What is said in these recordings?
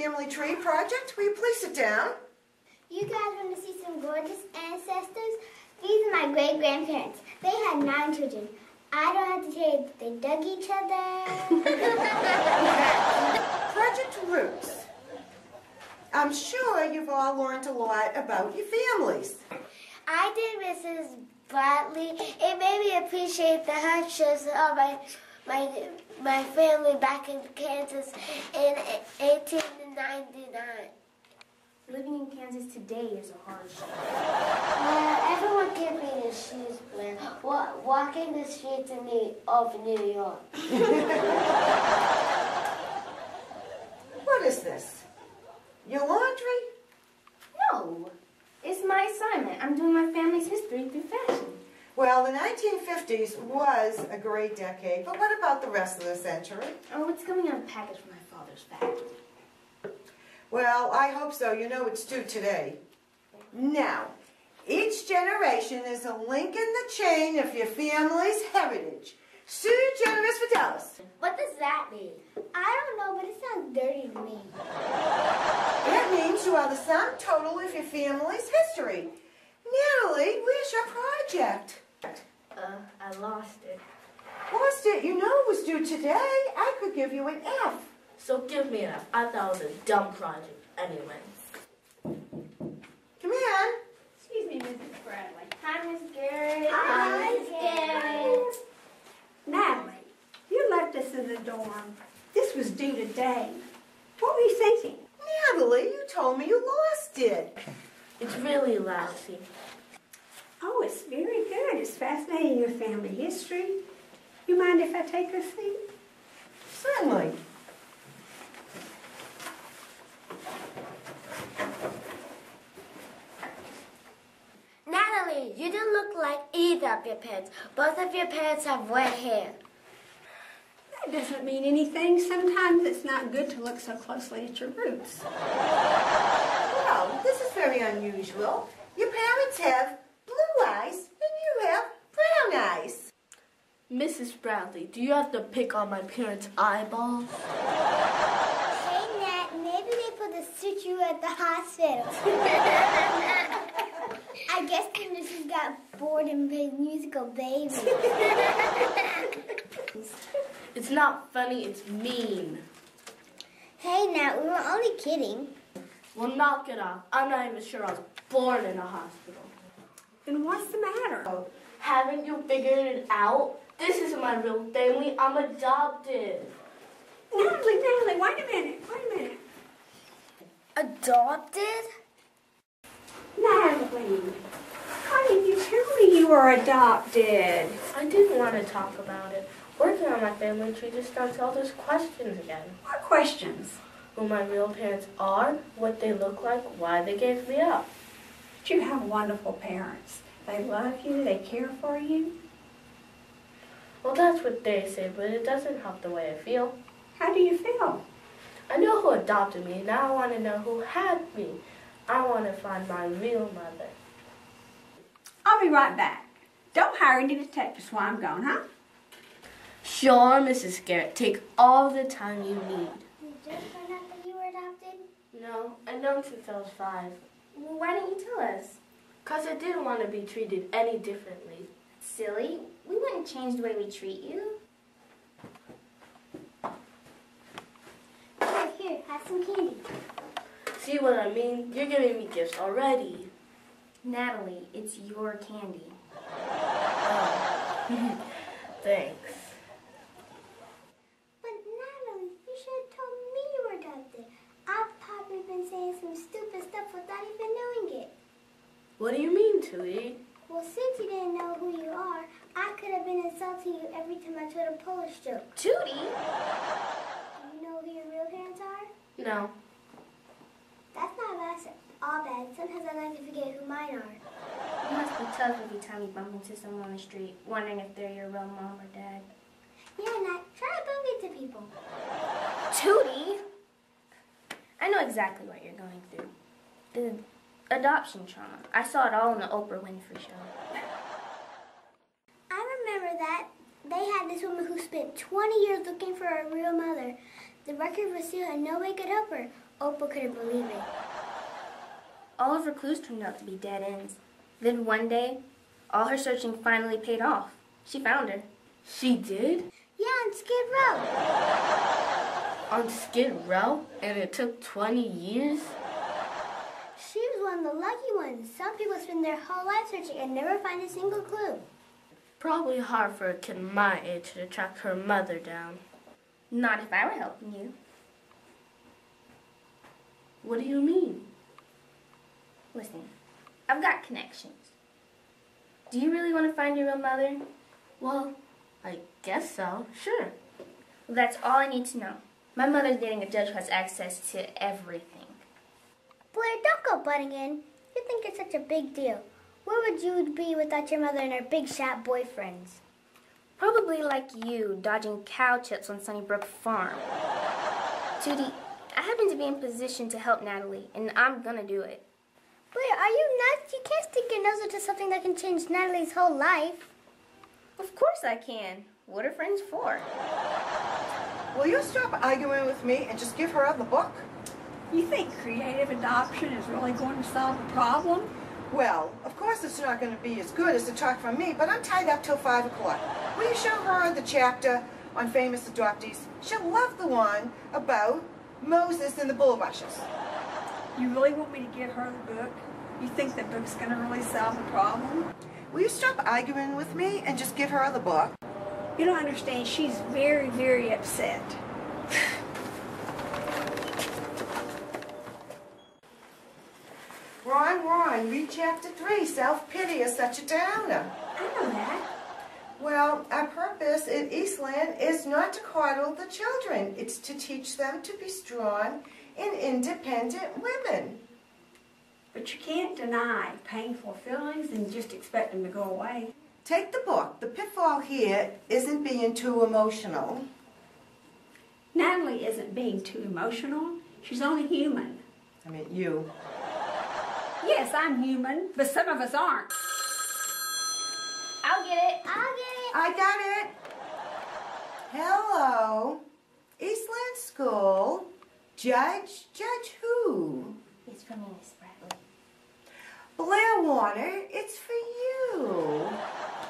family tree project. Will you please sit down? You guys want to see some gorgeous ancestors? These are my great-grandparents. They had 9 children. I don't have to tell you that they dug each other. Project Roots. I'm sure you've all learned a lot about your families. I did, Mrs. Bradley. It made me appreciate the hardships of my family back in Kansas in 1899. Living in Kansas today is a hardship. Everyone can be in shoes, man. Walking the streets of New York. What is this? Your laundry? No, it's my assignment. I'm doing my family's history through fashion. Well, the 1950s was a great decade, but what about the rest of the century? Oh, it's coming in a package from my father's factory. Well, I hope so. You know it's due today. Now, each generation is a link in the chain of your family's heritage. Sui generis fidelis. What does that mean? I don't know, but it sounds dirty to me. That means you are the sum total of your family's history. Natalie, where's your project? I lost it. Lost it? You know it was due today. I could give you an F. So give me an F. I thought it was a dumb project anyway. Come in. Excuse me, Mrs. Bradley. Hi, Miss Garrett. Hi, Miss Garrett. Natalie, you left us in the dorm. This was due today. What were you thinking? Natalie, you told me you lost it. It's really lousy. Oh, it's very good. It's fascinating, your family history. You mind if I take a seat? Certainly. Natalie, you don't look like either of your parents. Both of your parents have red hair. That doesn't mean anything. Sometimes it's not good to look so closely at your roots. Well, this is very unusual. Your parents have blue eyes and you have brown eyes. Mrs. Bradley, do you have to pick on my parents' eyeballs? Hey, Nat, maybe they put the suture at the hospital. I guess the nurses got bored and played musical baby. It's not funny, it's mean. Hey, Nat, we were only kidding. Well, knock it off. I'm not even sure I was born in a hospital. Then what's the matter? Haven't you figured it out? This isn't my real family. I'm adopted. Natalie, wait a minute. Adopted? Natalie, why didn't you tell me you were adopted? I didn't want to talk about it. Working on my family tree just starts all those questions again. What questions? Who my real parents are, what they look like, why they gave me up. But you have wonderful parents. They love you, they care for you. Well, that's what they say, but it doesn't help the way I feel. How do you feel? I know who adopted me, now I want to know who had me. I want to find my real mother. I'll be right back. Don't hire any detectives while I'm gone, huh? Sure, Mrs. Garrett. Take all the time you need. You just found out that you were adopted? No, I've known since I was 5. Well, why didn't you tell us? Because I didn't want to be treated any differently. Silly. We wouldn't change the way we treat you. Here, have some candy. See what I mean? You're giving me gifts already. Natalie, it's your candy. Oh. Thanks. But Natalie, you should have told me you were adopted. I've probably been saying some stupid stuff without even knowing it. What do you mean, Tootie? Well, since you didn't know who you are, I could have been insulting you every time I told a Polish joke. Tootie? Do you know who your real parents are? No. That's not all bad. Sometimes I like to forget who mine are. It must be tough every time you bump into someone on the street, wondering if they're your real mom or dad. Yeah, Nat, try to prove it to people. Tootie! I know exactly what you're going through. The adoption trauma. I saw it all on the Oprah Winfrey Show. I remember that. They had this woman who spent 20 years looking for a real mother. The record for still and nobody could help her. Opal couldn't believe it. All of her clues turned out to be dead ends. Then one day, all her searching finally paid off. She found her. She did? Yeah, on Skid Row. On Skid Row? And it took 20 years? She was one of the lucky ones. Some people spend their whole life searching and never find a single clue. Probably hard for a kid my age to track her mother down. Not if I were helping you. What do you mean? Listen, I've got connections. Do you really want to find your real mother? Well, I guess so. Sure. Well, that's all I need to know. My mother's dating a judge who has access to everything. Blair, don't go butting in. You think it's such a big deal. Where would you be without your mother and her big shot boyfriends? Probably like you, dodging cow chips on Sunnybrook Farm. Tootie, I happen to be in position to help Natalie, and I'm gonna do it. Blair, are you nuts? You can't stick your nose into something that can change Natalie's whole life. Of course I can. What are friends for? Will you stop arguing with me and just give her the book? You think creative adoption is really going to solve the problem? Well, of course it's not going to be as good as the talk from me, but I'm tied up till 5 o'clock. Will you show her the chapter on famous adoptees? She'll love the one about Moses and the bulrushes. You really want me to get her the book? You think the book's going to really solve the problem? Will you stop arguing with me and just give her the book? You don't understand. She's very, very upset. Ron, read chapter 3. Self-pity is such a downer. I know that. Well, our purpose at Eastland is not to coddle the children. It's to teach them to be strong and independent women. But you can't deny painful feelings and just expect them to go away. Take the book. The pitfall here isn't being too emotional. Natalie isn't being too emotional. She's only human. I mean, you. Yes, I'm human, but some of us aren't. I'll get it. I'll get it. I got it. Hello. Eastland School. Judge who? It's for me, Miss Bradley. Blair Warner, it's for you.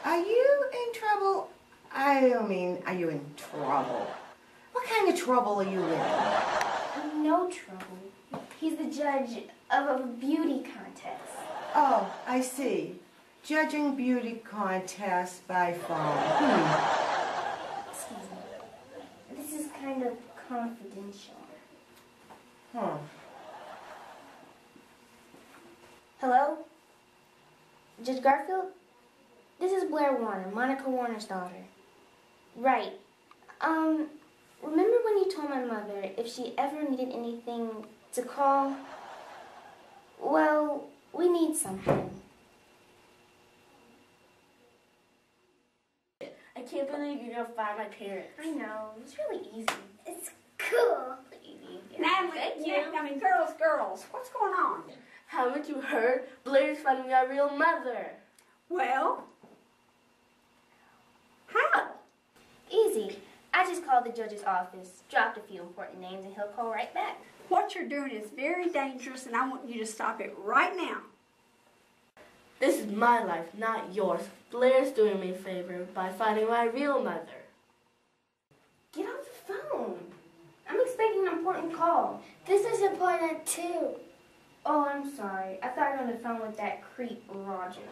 Are you in trouble? I don't mean, are you in trouble? What kind of trouble are you in? No trouble. He's the judge of a beauty contest. Oh, I see. Judging beauty contests by phone. Excuse me. This is kind of confidential. Huh. Hello? Judge Garfield? This is Blair Warner, Monica Warner's daughter. Right. Remember when you told my mother if she ever needed anything to call? Well, we need something. I can't believe you're gonna find my parents. I know. It's really easy. It's cool. Easy. Natalie, girls, what's going on? Haven't you heard? Blair's finding our real mother. Well, how? Easy. I just called the judge's office, dropped a few important names, and he'll call right back. What you're doing is very dangerous, and I want you to stop it right now. This is my life, not yours. Blair's doing me a favor by finding my real mother. Get off the phone. I'm expecting an important call. This is important too. Oh, I'm sorry. I thought you were on the phone with that creep, Roger.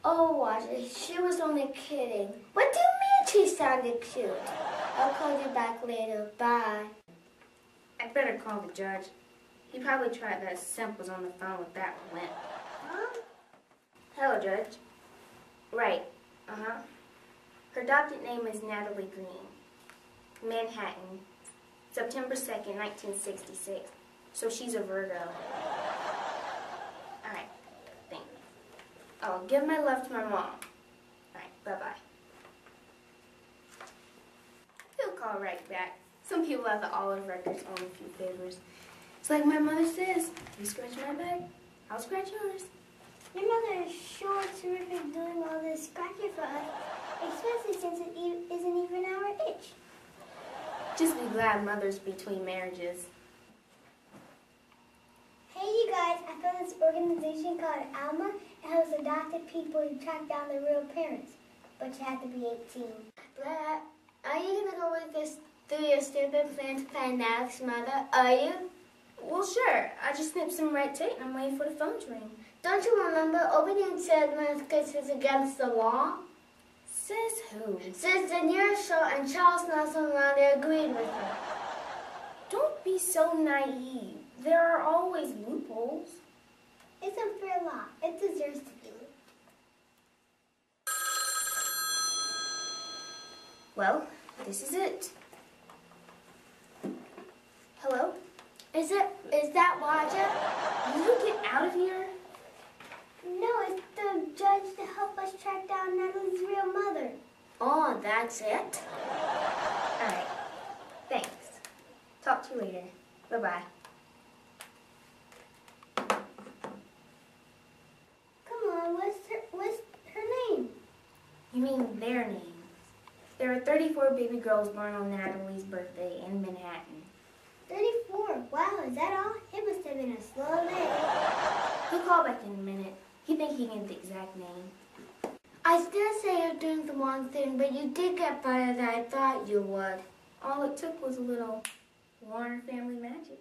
Oh, Roger, she was only kidding. What do you mean she sounded cute? I'll call you back later. Bye. I better call the judge. He probably tried that Simp was on the phone with that wimp. Huh? Hello, Judge. Right. Uh-huh. Her adopted name is Natalie Green. Manhattan. September 2nd, 1966. So she's a Virgo. Alright. Thanks. Oh, give my love to my mom. Alright, bye-bye. He'll call right back. Some people at the Olive Records own a few favors. It's like my mother says, you scratch my back, I'll scratch yours. Your mother is sure terrific doing all this scratching for us, especially since it isn't even our age. Just be glad mother's between marriages. you guys, I found this organization called Alma. It helps adopted people to track down their real parents. But you have to be 18. Blair, are you going to go with this through your stupid plan to find Natalie's mother? Are you? Well, sure. I just snipped some red tape and I'm waiting for the phone to ring. Don't you remember opening certificates is against the law? Says who? Says Danielle Shaw and Charles Nelson Riley agreed with her. Don't be so naive. There are always loopholes. It's a fair law. It deserves to be. Well, this is it. Hello? Is that Roger? Will you get out of here? No, it's the judge to help us track down Natalie's real mother. Oh, that's it? All right. Thanks. Talk to you later. Bye-bye. Come on, what's her name? You mean their names. There are 34 baby girls born on Natalie's birthday in Manhattan. 34. Wow, is that all? It must have been a slow day. He'll call back in a minute. He thinks he can get the exact name. I still say you're doing the wrong thing, but you did get better than I thought you would. All it took was a little Warner family magic.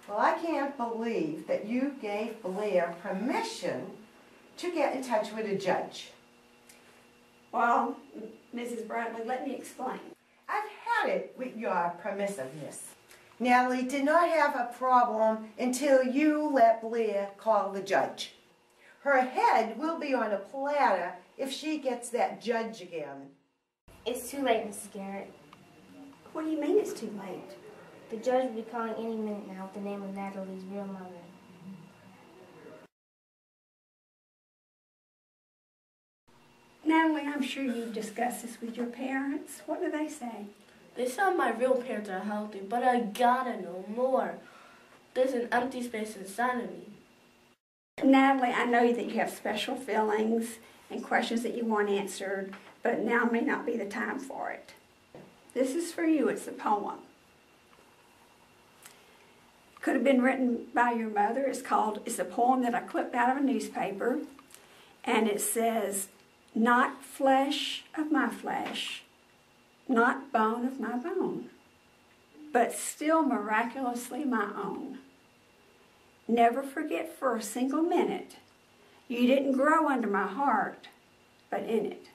Well, I can't believe that you gave Blair permission to get in touch with a judge. Well, Mrs. Bradley, let me explain. I've had it with your permissiveness. Natalie did not have a problem until you let Blair call the judge. Her head will be on a platter if she gets that judge again. It's too late, Mrs. Garrett. What do you mean it's too late? The judge will be calling any minute now with the name of Natalie's real mother. Natalie, I'm sure you've discussed this with your parents. What do they say? They said my real parents are healthy, but I gotta know more. There's an empty space inside of me. Natalie, I know that you have special feelings and questions that you want answered, but now may not be the time for it. This is for you. It's a poem. Could have been written by your mother. It's a poem that I clipped out of a newspaper, and it says, "Not flesh of my flesh, not bone of my bone, but still miraculously my own. Never forget for a single minute, you didn't grow under my heart, but in it."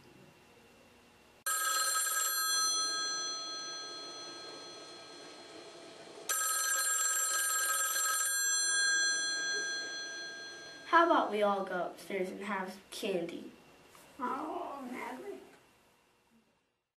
How about we all go upstairs and have candy? Oh, Natalie.